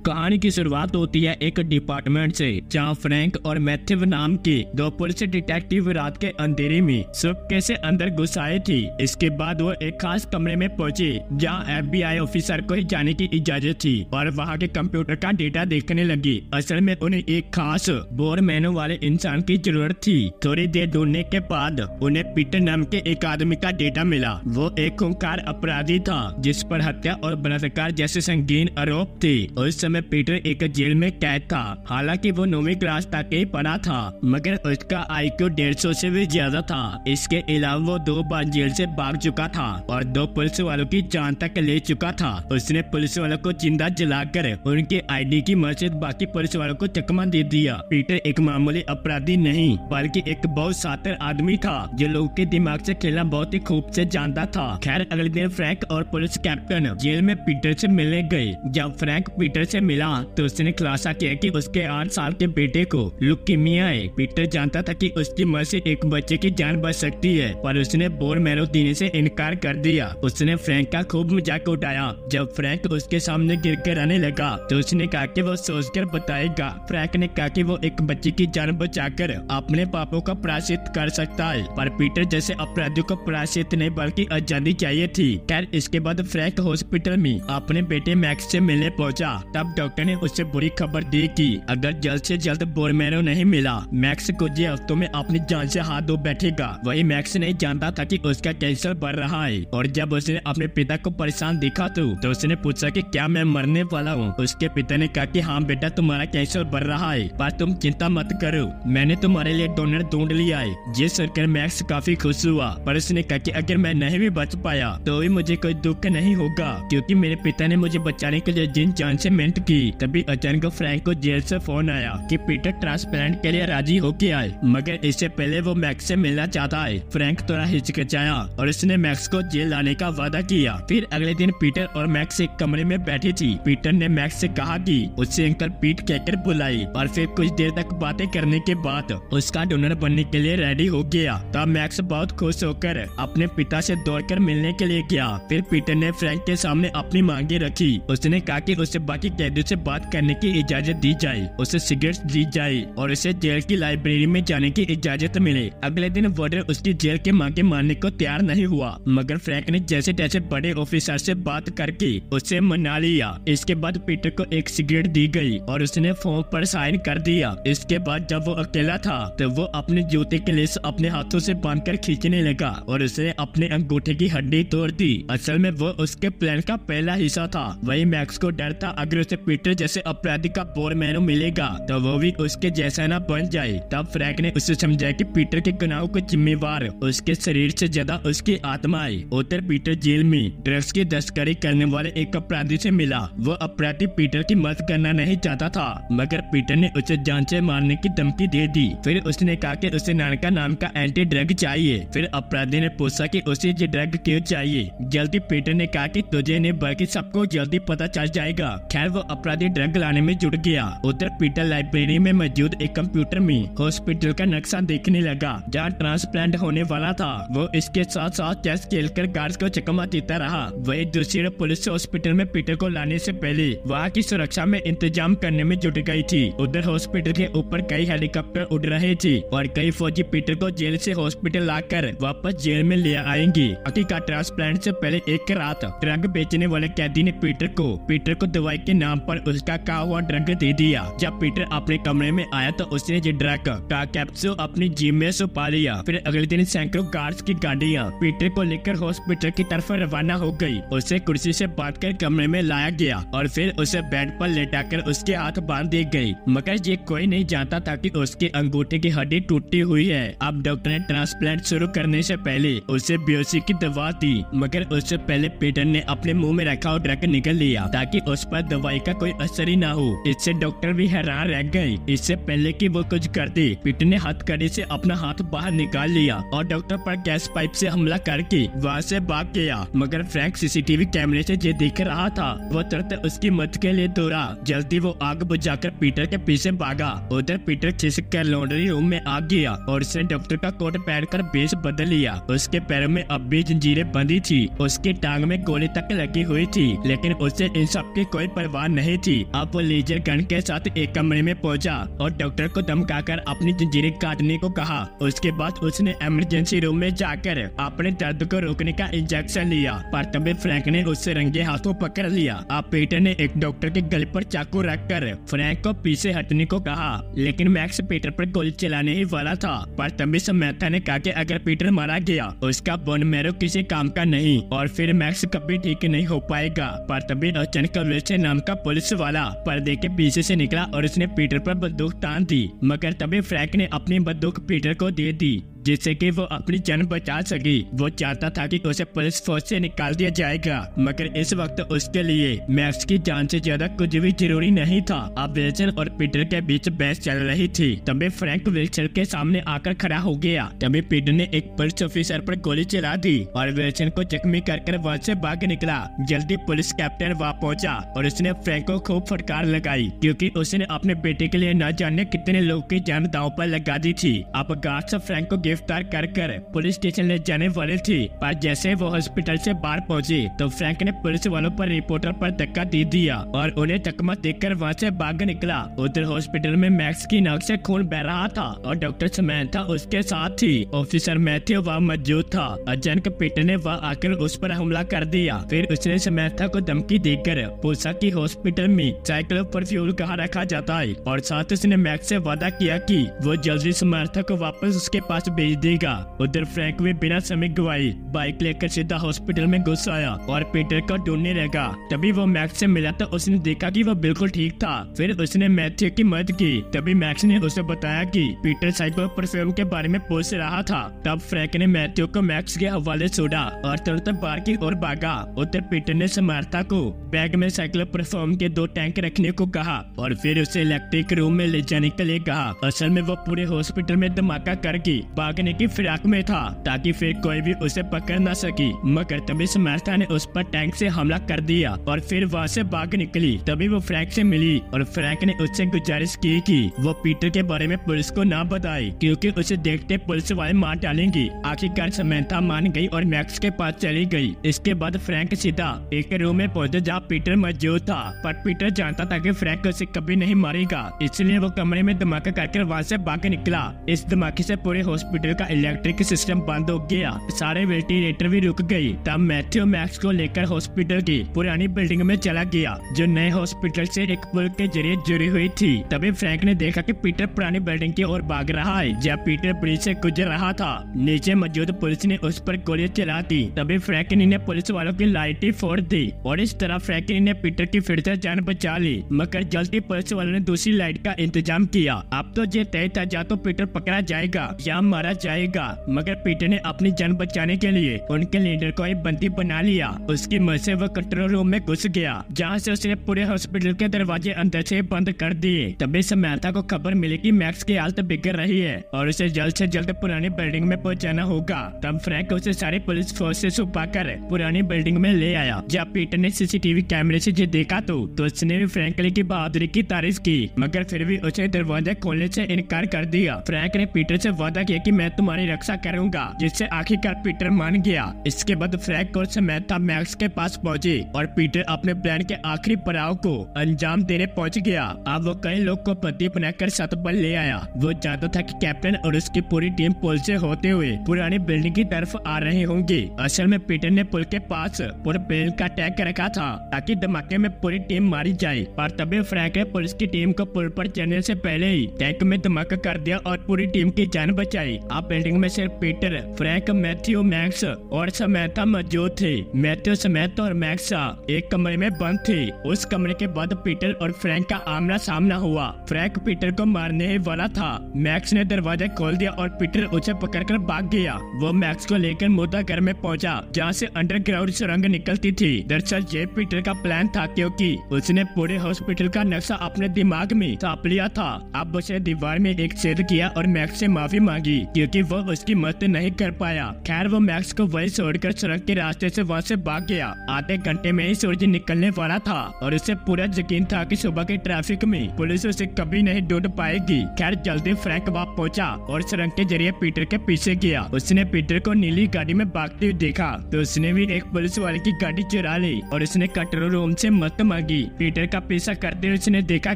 कहानी की शुरुआत होती है एक डिपार्टमेंट से, जहां फ्रैंक और मैथ्यू नाम के दो पुलिस डिटेक्टिव रात के अंधेरे में चुपके से अंदर घुस आए थे। इसके बाद वो एक खास कमरे में पहुंचे जहां FBI ऑफिसर को ही जाने की इजाजत थी और वहां के कंप्यूटर का डेटा देखने लगी। असल में उन्हें एक खास बोर मेनू वाले इंसान की जरूरत थी। थोड़ी देर ढूंढने के बाद उन्हें पीटर नाम के एक आदमी का डेटा मिला। वो एक खूंखार अपराधी था जिस पर हत्या और बलात्कार जैसे संगीन आरोप थे। उस समय पीटर एक जेल में कैद था। हालांकि वो 9वीं क्लास तक ही पढ़ा था, मगर उसका IQ 150 से भी ज्यादा था। इसके अलावा वो 2 बार जेल से भाग चुका था और 2 पुलिस वालों की जान तक ले चुका था। उसने पुलिस वालों को जिंदा जलाकर उनके ID की मदद से बाकी पुलिस वालों को चकमा दे दिया। पीटर एक मामूली अपराधी नहीं बल्कि एक बहुत शातिर आदमी था जो लोगों के दिमाग से खेलना बहुत ही खूब से जानता था। खैर, अगले दिन फ्रैंक और पुलिस कैप्टन जेल में पीटर से मिलने गए। जब फ्रैंक पीटर से मिला तो उसने खुलासा किया कि उसके 8 साल के बेटे को लुकीमिया है। पीटर जानता था कि उसकी मदद से एक बच्चे की जान बच सकती है, पर उसने बोर मैरो देने से इनकार कर दिया। उसने फ्रैंक का खूब मजाक उठाया। जब फ्रैंक उसके सामने गिर कर आने लगा तो उसने कहा कि वो सोचकर बताएगा। फ्रैंक ने कहा कि वो एक बच्चे की जान बचाकर अपने पापों का प्रायश्चित कर सकता है, पर पीटर जैसे अपराधियों को प्रायश्चित नहीं बल्कि आजादी चाहिए थी। खैर, इसके बाद फ्रैंक हॉस्पिटल में अपने बेटे मैक्स से मिलने पहुंचा। तब डॉक्टर ने उससे बुरी खबर दी कि अगर जल्द से जल्द बोरमेरो नहीं मिला, मैक्स कुछ ही हफ्तों में अपनी जान से हाथ धो बैठेगा। वही मैक्स नहीं जानता था कि उसका कैंसर बढ़ रहा है, और जब उसने अपने पिता को परेशान देखा तो उसने पूछा कि क्या मैं मरने वाला हूँ। उसके पिता ने कहा कि हाँ बेटा, तुम्हारा कैंसर बढ़ रहा है, पर तुम चिंता मत करो, मैंने तुम्हारे लिए डोनर ढूंढ लिया है। ये सुनकर मैक्स काफी खुश हुआ, पर उसने कहा कि अगर मैं नहीं भी बच पाया तो भी मुझे कोई दुख नहीं होगा, क्योंकि मेरे पिता ने मुझे बचाने के लिए जिन जान से मेहनत की। तभी अचानक फ्रैंक को जेल से फोन आया कि पीटर ट्रांसप्लांट के लिए राजी होके आए, मगर इससे पहले वो मैक्स से मिलना चाहता है। फ्रैंक थोड़ा हिचकिचाया और उसने मैक्स को जेल लाने का वादा किया। फिर अगले दिन पीटर और मैक्स एक कमरे में बैठी थी। पीटर ने मैक्स से कहा कि उससे अंकल पीट कहकर बुलाई, और फिर कुछ देर तक बातें करने के बाद उसका डोनर बनने के लिए रेडी हो गया। तब मैक्स बहुत खुश होकर अपने पिता से दौड़कर मिलने के लिए गया। फिर पीटर ने फ्रैंक के सामने अपनी मांगे रखी। उसने कहा कि उसे बाकी कैदियों से बात करने की इजाजत दी जाए, उसे सिगरेट दी जाए और उसे जेल की लाइब्रेरी में जाने की इजाजत मिले। अगले दिन वार्डन उसकी जेल के मांगे मानने को तैयार नहीं हुआ, मगर फ्रैंक ने जैसे तैसे बड़े ऑफिसर से बात करके उसे मना लिया। इसके बाद पीटर को एक सिगरेट दी गई और उसने फॉर्म पर साइन कर दिया। इसके बाद जब वो अकेला था तो वो अपने जूते के लेस अपने हाथों से बांधकर खींचने लगा और उसने अपने अंगूठे की हड्डी तोड़ दी। असल में वो उसके प्लान का पहला हिस्सा था। वही मैक्स को डर था अगर उसे पीटर जैसे अपराधी का बोरमेनो मिलेगा तो वो भी उसके जैसा ना बन जाए। तब फ्रैंक ने उसे समझाया कि पीटर के गुनाहों को जिम्मेवार उसके शरीर से ज्यादा उसकी आत्मा है। उधर पीटर जेल में ड्रग्स की तस्करी करने वाले एक अपराधी से मिला। वो अपराधी पीटर की मदद करना नहीं चाहता था, मगर पीटर ने उसे जान से मारने की धमकी दे दी। फिर उसने कहा कि उसे नानका नाम का एंटी ड्रग चाहिए। फिर अपराधी ने पूछा कि उसे ये ड्रग क्यों चाहिए। जल्दी पीटर ने कहा कि तुझे नहीं बल्कि सबको जल्दी पता चल जाएगा। खैर, वो अपराधी ड्रग लाने में जुट गया। उधर पीटर लाइब्रेरी में मौजूद एक कंप्यूटर में हॉस्पिटल का नक्शा देखने लगा जहाँ ट्रांसप्लांट होने वाला था। वो इसके साथ साथ चेस खेलकर गार्ड्स को चकमा देता रहा। वही दूसरी पुलिस हॉस्पिटल में पीटर को लाने से पहले वहाँ की सुरक्षा में इंतजाम करने में जुट गई थी। उधर हॉस्पिटल के ऊपर कई हेलीकॉप्टर उड़ रहे थे और कई फौजी पीटर को जेल से हॉस्पिटल लाकर वापस जेल में ले आएंगे। बाकी का ट्रांसप्लांट से पहले एक रात ड्रग बेचने वाले कैदी ने पीटर को दवाई के नाम पर उसका कहा हुआ ड्रग दे दिया। जब पीटर अपने कमरे में आया तो उसने ये ड्रग का कैप्सूल अपनी जेब में छुपा लिया। फिर अगले दिन सैकड़ों गार्ड्स की गाड़ियां पीटर को लेकर हॉस्पिटल की तरफ रवाना हो गई। उसे कुर्सी से बांधकर कमरे में लाया गया और फिर उसे बेड पर लेटाकर उसके हाथ बांध दिए गए, मगर ये कोई नहीं जानता था कि उसके अंगूठे की हड्डी टूटी हुई है। अब डॉक्टर ने ट्रांसप्लांट शुरू करने से पहले उसे बेहोशी की दवा दी, मगर उससे पहले पीटर ने अपने मुंह में रखा हुआ ड्रग निकल लिया ताकि उस पर दवाई का कोई असर ही ना हो। इससे डॉक्टर भी हैरान रह गए। इससे पहले कि वो कुछ करते, पीटर ने हथकड़ी से अपना हाथ बाहर निकाल लिया और डॉक्टर पर गैस पाइप से हमला करके वहाँ से भाग गया। मगर फ्रैंक सीसीटीवी कैमरे से ये देख रहा था। वो तुरंत उसकी मदद के लिए दौड़ा। जल्दी वो आग बुझाकर पीटर के पीछे भागा। उधर पीटर खिसक कर लॉन्ड्री रूम में आ गया और उसने डॉक्टर का कोट पहनकर बेस बदल लिया। उसके पैरों में अब भी जंजीरें बंधी थी, उसकी टांग में गोली तक लगी हुई थी, लेकिन उसे इन सब की कोई परवाह नहीं थी। अब वो लेजर गन के साथ एक कमरे में पहुंचा और डॉक्टर को धमकाकर अपनी जंजीरें काटने को कहा। उसके बाद उसने इमरजेंसी रूम में जाकर अपने दर्द को रोकने का इंजेक्शन लिया, पर तभी फ्रैंक ने उससे रंगे हाथों पकड़ लिया। अब पीटर ने एक डॉक्टर के गले पर चाकू रखकर फ्रैंक को पीछे हटने को कहा, लेकिन मैक्स पीटर पर गोली चलाने ही वाला था। पर तभी समैथा ने कहा कि अगर पीटर मारा गया उसका बोन मैरो किसी काम का नहीं और फिर मैक्स कभी ठीक नहीं हो पाएगा। पर तभी अचानक विल्सन नाम का पुलिस वाला पर्दे के पीछे से निकला और उसने पीटर पर बंदूक तान दी, मगर तभी फ्रैंक ने अपनी बंदूक पीटर को दे दी जिससे कि वो अपनी जान बचा सकी। वो चाहता था कि उसे पुलिस फोर्स से निकाल दिया जाएगा, मगर इस वक्त उसके लिए मैक्स की जान से ज्यादा कुछ भी जरूरी नहीं था। अब विल्सन और पीटर के बीच बहस चल रही थी। तभी फ्रैंक विल्सन के सामने आकर खड़ा हो गया। तभी पीटर ने एक पुलिस ऑफिसर पर गोली चला दी और विल्सन को जख्मी कर वहाँ से भाग निकला। जल्दी पुलिस कैप्टन वहाँ पहुँचा और उसने फ्रैंक को खूब फटकार लगाई, क्योंकि उसने अपने बेटे के लिए न जाने कितने लोगों की जान दांव पर लगा दी थी। अब गार्ड्स फ्रैंक को गिरफ्तार कर पुलिस स्टेशन ले जाने वाले थे, पर जैसे वो हॉस्पिटल से बाहर पहुंचे तो फ्रैंक ने पुलिस वालों पर रिपोर्टर पर धक्का दे दिया और उन्हें चकमा देकर वहां से भाग निकला। उधर हॉस्पिटल में मैक्स की नाक से खून बह रहा था और डॉक्टर समैथा उसके साथ थी। ऑफिसर मैथ्यू वहाँ मौजूद था। अचानक पीटर ने वहाँ आकर उस पर हमला कर दिया। फिर उसने समैथा को धमकी देकर पूछा कि हॉस्पिटल में साइक्लोपरफ्यूल कहाँ रखा जाता है और साथ उसने मैक्स से वादा किया कि वो जल्दी समैथा को वापस उसके पास भेज देगा। उधर फ्रैंक भी बिना समय गवाए बाइक लेकर सीधा हॉस्पिटल में घुस आया और पीटर को ढूंढने लगा। तभी वो मैक्स से मिला तो उसने देखा कि वो बिल्कुल ठीक था। फिर उसने मैथ्यू की मदद की। तभी मैक्स ने उसे बताया कि पीटर साइक्लोपरफ्यूम के बारे में पूछ रहा था। तब फ्रैंक ने मैथ्यू को मैक्स के हवाले छोड़ा और तुरंत बाहर की ओर भागा। उधर पीटर ने समैथा को बैग में साइक्लोपरफ्यूम के 2 टैंक रखने को कहा और फिर उसे इलेक्ट्रिक रूम में ले जाने के लिए कहा। असल में वो पूरे हॉस्पिटल में धमाका करके भागने की फिराक में था ताकि फिर कोई भी उसे पकड़ न सकी, मगर तभी समैथा ने उस पर टैंक से हमला कर दिया और फिर वहाँ से भाग निकली। तभी वो फ्रैंक से मिली और फ्रैंक ने उससे गुजारिश की कि वो पीटर के बारे में पुलिस को ना बताए, क्योंकि उसे देखते पुलिस वाले मार डालेंगे। आखिरकार समैथा मान गई और मैक्स के पास चली गई। इसके बाद फ्रैंक सीधा एक रूम में पहुंचा जहाँ पीटर मौजूद था, पर पीटर जानता था कि फ्रैंक उसे कभी नहीं मारेगा, इसलिए वो कमरे में धमाका करके वहाँ से भाग निकला। इस धमाके से पूरे हॉस्पिटल का इलेक्ट्रिक सिस्टम बंद हो गया, सारे वेंटिलेटर भी रुक गए। तब मैथ्यू मैक्स को लेकर हॉस्पिटल की पुरानी बिल्डिंग में चला गया, जो नए हॉस्पिटल से एक पुल के जरिए जुड़ी हुई थी। तभी फ्रैंक ने देखा कि पीटर पुरानी बिल्डिंग की ओर भाग रहा है, जहाँ पीटर ब्रिज से गुजर रहा था। नीचे मौजूद पुलिस ने उस पर गोली चला दी। तभी फ्रैंकलिन ने पुलिस वालों की लाइटें फोड़ दी और इस तरह फ्रैंकलिन ने पीटर की फिर से जान बचा ली, मगर जल्दी पुलिस वालों ने दूसरी लाइट का इंतजाम किया। अब तो ये तय था या तो पीटर पकड़ा जाएगा या मारा जाएगा, मगर पीटर ने अपनी जान बचाने के लिए उनके लीडर को एक बंदी बना लिया। उसकी मदद से वो कंट्रोल रूम में घुस गया, जहाँ से उसने पूरे हॉस्पिटल के दरवाजे अंदर से बंद कर दिए। तभी समैथा को खबर मिली कि मैक्स की हालत बिगड़ रही है और उसे जल्द से जल्द पुरानी बिल्डिंग में पहुंचाना होगा। तब फ्रैंक उसे सारे पुलिस फोर्स से छुपाकर पुरानी बिल्डिंग में ले आया। जब पीटर ने सीसीटीवी कैमरे से जो देखा तो उसने भी फ्रैंकलिन की बहादुरी की तारीफ की, मगर फिर भी उसे दरवाजा खोलने से इनकार कर दिया। फ्रैंक ने पीटर से वादा किया कि मैं तुम्हारी रक्षा करूंगा, जिससे आखिरकार पीटर मान गया। इसके बाद फ्रैंक और समैथा मैक्स के पास पहुंचे और पीटर अपने प्लान के आखिरी पड़ाव को अंजाम देने पहुंच गया। अब वो कई लोग को बंदी बनाकर छत पर ले आया। वो चाहता था कि कैप्टन और उसकी पूरी टीम पुल से होते हुए पुरानी बिल्डिंग की तरफ आ रहे होंगे। असल में पीटर ने पुल के पास पूरे प्लेन का टैंक रखा था ताकि धमाके में पूरी टीम मारी जाए, पर तभी फ्रैंक ने पुलिस की टीम को पुल पर चढ़ने से पहले ही टैंक में धमाका कर दिया और पूरी टीम की जान बचाई। अब बिल्डिंग में सिर्फ पीटर, फ्रैंक, मैथ्यू, मैक्स और समैथा मौजूद थे। मैथ्यू, समैथा और मैक्स एक कमरे में बंद थे। उस कमरे के बाद पीटर और फ्रैंक का आमना सामना हुआ। फ्रैंक पीटर को मारने ही वाला था। मैक्स ने दरवाजा खोल दिया और पीटर उसे पकड़कर भाग गया। वो मैक्स को लेकर मुर्दा घर में पहुंचा, जहाँ से अंडरग्राउंड सुरंग निकलती थी। दरअसल ये पीटर का प्लान था, क्योंकि उसने पूरे हॉस्पिटल का नक्शा अपने दिमाग में छाप लिया था। अब उसने दीवार में एक छेद किया और मैक्स से माफी मांगी क्योंकि वो उसकी मदद नहीं कर पाया। खैर वो मैक्स को वही छोड़कर सड़क के रास्ते से वहाँ से भाग गया। आधे घंटे में ही सूरज निकलने वाला था और उसे पूरा यकीन था कि सुबह के ट्रैफिक में पुलिस उसे कभी नहीं ढूंढ पाएगी। खैर जल्दी फ्रैंक वहाँ पहुंचा और सुरंग के जरिए पीटर के पीछे गया। उसने पीटर को नीली गाड़ी में भागते हुए देखा तो उसने भी एक पुलिस वाले की गाड़ी चुरा ली और उसने कंट्रोल रूम से मदद मांगी। पीटर का पीछा करते हुए उसने देखा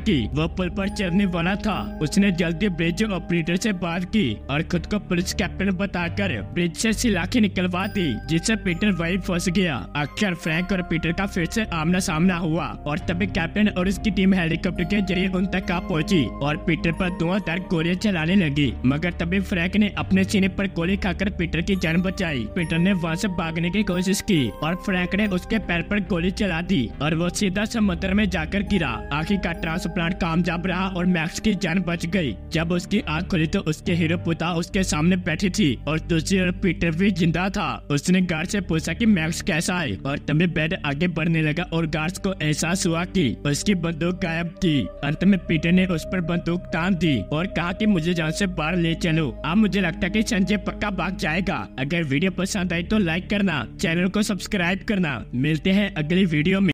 कि वो पुल पर चढ़ने वाला था। उसने जल्दी ब्रिज ऑपरेटर से बात की और खुद को पुलिस कैप्टन बताकर ब्रिज से सिलाखी निकलवा दी, जिससे पीटर वही फंस गया। आखिर फ्रैंक और पीटर का फिर से आमना सामना हुआ और तभी कैप्टन और उसकी टीम हेलीकॉप्टर के जरिए उन तक आ पहुंची और पीटर पर धुआंधार गोलियां चलाने लगी। मगर तभी फ्रैंक ने अपने सीने पर गोली खाकर पीटर की जान बचाई। पीटर ने वहाँ से भागने की कोशिश की और फ्रैंक ने उसके पैर पर गोली चला दी और वो सीधा समुद्र में जाकर गिरा। आखिरकार ट्रांसप्लांट कामयाब रहा और मैक्स की जान बच गई। जब उसकी आँख खुली तो उसके हीरो पुता उसके सामने बैठी थी और दूसरी ओर पीटर भी जिंदा था। उसने गार्ड से पूछा कि मैक्स कैसा है और तभी बेड आगे बढ़ने लगा और गार्ड्स को एहसास हुआ कि उसकी बंदूक गायब थी। अंत में पीटर ने उस पर बंदूक तान दी और कहा कि मुझे जान से बाहर ले चलो। अब मुझे लगता है कि संजय पक्का भाग जाएगा। अगर वीडियो पसंद आई तो लाइक करना, चैनल को सब्सक्राइब करना। मिलते हैं अगली वीडियो में।